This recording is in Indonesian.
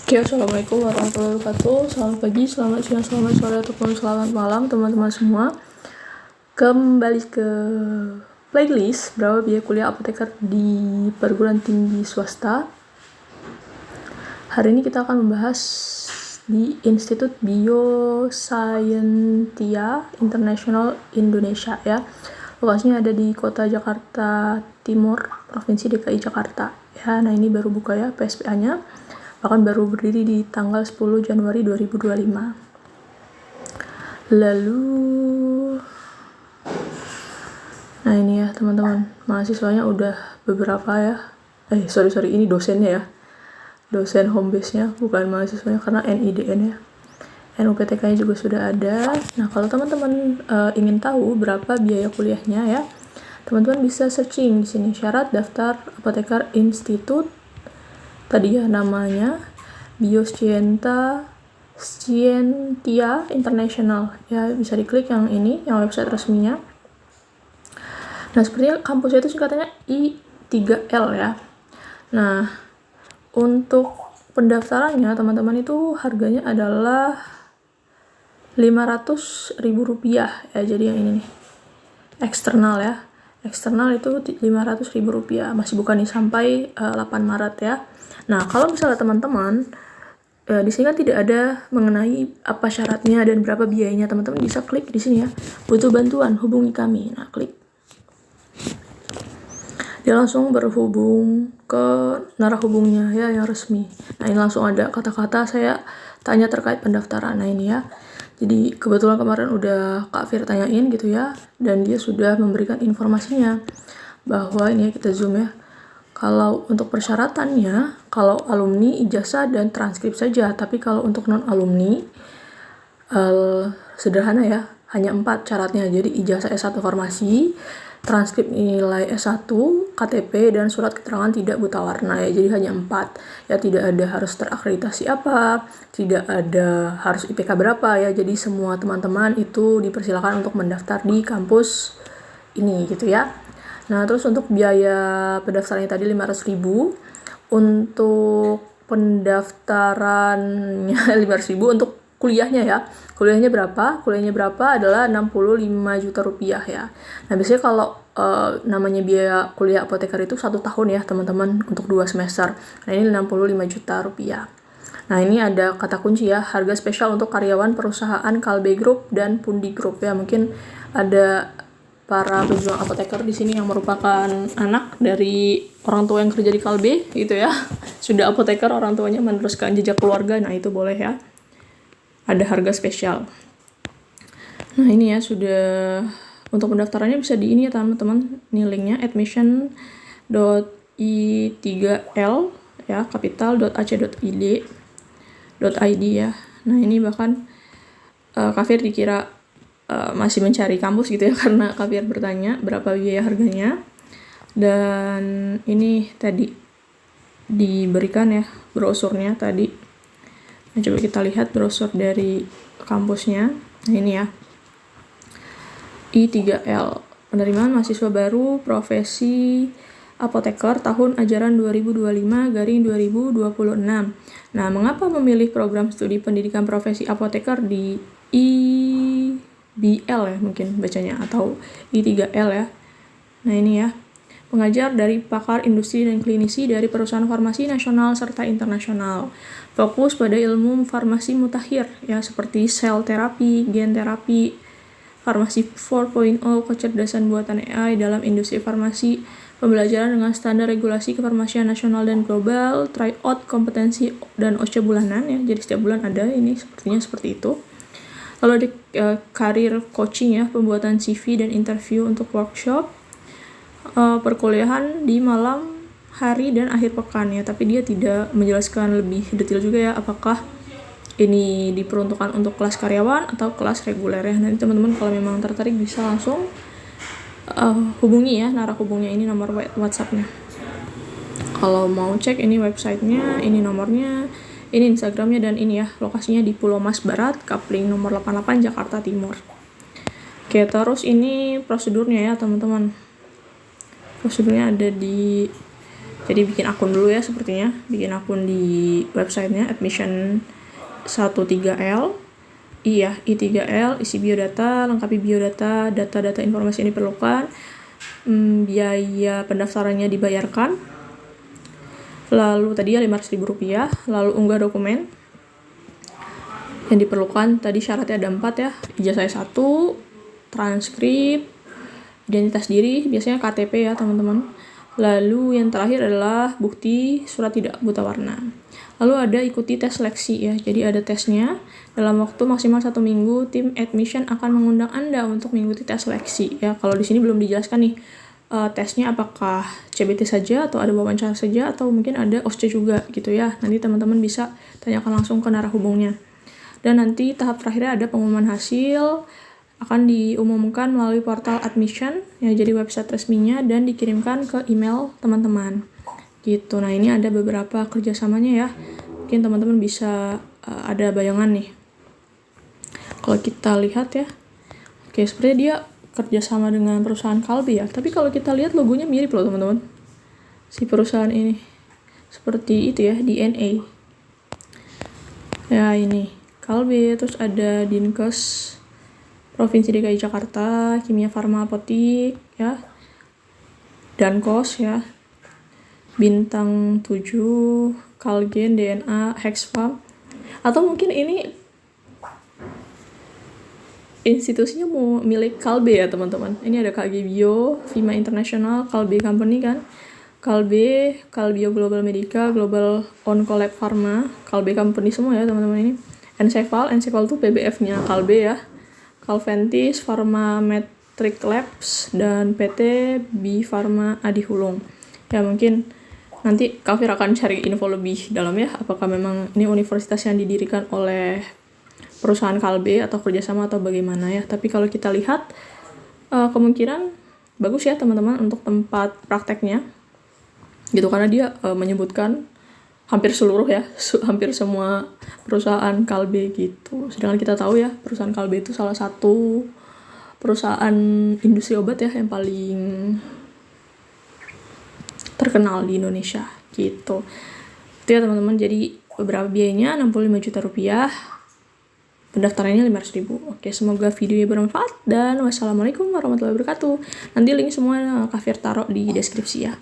Oke, assalamualaikum warahmatullahi wabarakatuh. Selamat pagi, selamat siang, selamat sore, ataupun selamat malam teman-teman semua. Kembali ke playlist berapa biaya kuliah apoteker di perguruan tinggi swasta. Hari ini kita akan membahas di Institut Bioscientia International Indonesia ya. Lokasinya ada di kota Jakarta Timur, Provinsi DKI Jakarta. Ya, nah ini baru buka ya PSPA-nya. Bahkan baru berdiri di tanggal 10 Januari 2025. Lalu nah ini ya teman-teman, mahasiswanya udah beberapa ya. Ini dosennya ya. Dosen home base-nya, bukan mahasiswanya karena NIDN ya. NUPTK-nya juga sudah ada. Nah, kalau teman-teman ingin tahu berapa biaya kuliahnya ya, teman-teman bisa searching di sini syarat daftar apoteker institut. Tadi ya namanya Bioscientia International ya, bisa diklik yang ini, yang website resminya. Nah, sepertinya kampusnya itu singkatannya I3L ya. Nah, untuk pendaftarannya teman-teman itu harganya adalah Rp500.000 ya. Jadi yang ini nih eksternal ya. Eksternal itu Rp500.000, masih buka nih sampai 8 Maret ya. Nah, kalau misalnya teman-teman di sini kan tidak ada mengenai apa syaratnya dan berapa biayanya, teman-teman bisa klik di sini ya. Butuh bantuan, hubungi kami. Nah, klik. Dia langsung berhubung ke narah hubungnya ya yang resmi. Nah, ini langsung ada kata-kata saya tanya terkait pendaftaran. Nah, ini ya. Jadi kebetulan kemarin udah Kak Fir tanyain gitu ya, dan dia sudah memberikan informasinya bahwa ini ya, kita zoom ya. Kalau untuk persyaratannya, kalau alumni ijazah dan transkrip saja, tapi kalau untuk non alumni sederhana ya, hanya 4 syaratnya. Jadi ijazah S1 farmasi, transkrip nilai S1, KTP, dan surat keterangan tidak buta warna ya. Jadi hanya 4 ya, tidak ada harus terakreditasi apa, tidak ada harus IPK berapa ya. Jadi semua teman-teman itu dipersilakan untuk mendaftar di kampus ini gitu ya. Nah, terus untuk biaya pendaftarannya tadi Rp500.000. Untuk pendaftarannya Rp500.000, untuk kuliahnya ya. Kuliahnya berapa? Kuliahnya berapa adalah Rp65 juta ya. Nah, biasanya kalau namanya biaya kuliah apoteker itu 1 tahun ya teman-teman, untuk 2 semester. Nah, ini Rp65 juta. Nah, ini ada kata kunci ya, harga spesial untuk karyawan perusahaan Kalbe Group dan Pundi Group ya. Mungkin ada para pejuang apoteker di sini yang merupakan anak dari orang tua yang kerja di Kalbe gitu ya. Sudah apoteker, orang tuanya meneruskan jejak keluarga. Nah, itu boleh ya. Ada harga spesial. Nah, ini ya sudah untuk pendaftarannya bisa di ini ya teman-teman. Ini linknya admission.i3l ya, capital.ac.id ya. Nah, ini bahkan Kafir dikira masih mencari kampus gitu ya, karena Kafir bertanya berapa biaya harganya. Dan ini tadi diberikan ya brosurnya tadi. Nah, coba kita lihat brosur dari kampusnya. Nah, ini ya. I3L, penerimaan mahasiswa baru profesi apoteker tahun ajaran 2025-2026. Nah, mengapa memilih program studi pendidikan profesi apoteker di IBL ya mungkin bacanya, atau I3L ya. Nah, ini ya. Pengajar dari pakar industri dan klinisi dari perusahaan farmasi nasional serta internasional. Fokus pada ilmu farmasi mutakhir ya, seperti sel terapi, gen terapi, farmasi 4.0, kecerdasan buatan AI dalam industri farmasi, pembelajaran dengan standar regulasi kefarmasian nasional dan global, tryout kompetensi dan OSCE bulanan ya. Jadi setiap bulan ada, ini sepertinya seperti itu. Lalu ada karir coaching ya, pembuatan CV dan interview untuk workshop, perkuliahan di malam hari dan akhir pekan ya, tapi dia tidak menjelaskan lebih detail juga ya apakah ini diperuntukkan untuk kelas karyawan atau kelas reguler ya. Nanti teman-teman kalau memang tertarik bisa langsung hubungi ya, narah hubungnya, ini nomor WhatsApp-nya. Kalau mau cek ini websitenya, ini nomornya, ini Instagramnya, dan ini ya lokasinya di Pulau Mas Barat, Kapling nomor 88 Jakarta Timur. Oke, terus ini prosedurnya ya teman-teman. Prosedurnya ada di Jadi bikin akun dulu ya sepertinya, bikin akun di websitenya admission 13L. Iya, I3L, isi biodata, lengkapi biodata, data-data informasi yang diperlukan, biaya pendaftarannya dibayarkan, lalu tadi ya Rp500.000, lalu unggah dokumen yang diperlukan. Tadi syaratnya ada 4 ya, ijazah S1, transkrip, identitas diri, biasanya KTP ya teman-teman. Lalu yang terakhir adalah bukti surat tidak buta warna. Lalu ada ikuti tes seleksi ya, jadi ada tesnya. Dalam waktu maksimal 1 minggu, tim admission akan mengundang Anda untuk mengikuti tes seleksi ya. Kalau di sini belum dijelaskan nih tesnya apakah CBT saja atau ada wawancara saja atau mungkin ada OSCE juga gitu ya. Nanti teman-teman bisa tanyakan langsung ke narahubungnya. Dan nanti tahap terakhirnya ada pengumuman hasil, akan diumumkan melalui portal admission ya, jadi website resminya, dan dikirimkan ke email teman-teman gitu. Nah ini ada beberapa kerjasamanya ya, mungkin teman-teman bisa ada bayangan nih kalau kita lihat ya. Oke, sepertinya dia kerjasama dengan perusahaan Kalbe ya, tapi kalau kita lihat logonya mirip loh teman-teman, si perusahaan ini seperti itu ya, DNA ya. Ini Kalbe, terus ada Dinkes Provinsi DKI Jakarta, Kimia Farma Apotik ya, Dankos ya, Bintang 7, Kalgen, DNA, Hexfarm, atau mungkin ini institusinya mau milik Kalbe ya teman-teman. Ini ada KG Bio, Vima International, Kalbe Company kan, Kalbe, Kalbio Global Medica, Global Oncolab Pharma, Kalbe Company semua ya teman-teman ini. Encephal tuh PBF-nya Kalbe ya, Calventis, Pharma Metric Labs, dan PT Bi Pharma Adi Hulung. Ya mungkin nanti Kafir akan cari info lebih dalam ya, apakah memang ini universitas yang didirikan oleh perusahaan Kalbe atau kerjasama atau bagaimana ya. Tapi kalau kita lihat kemungkinan bagus ya teman-teman untuk tempat prakteknya gitu, karena dia menyebutkan hampir seluruh ya, hampir semua perusahaan Kalbe gitu. Sedangkan kita tahu ya, perusahaan Kalbe itu salah satu perusahaan industri obat ya yang paling terkenal di Indonesia gitu. Itu ya teman-teman, jadi beberapa biayanya Rp65 juta, pendaftarannya Rp500.000. Oke, semoga videonya bermanfaat dan wassalamualaikum warahmatullahi wabarakatuh. Nanti link semua Kafir taruh di deskripsi ya.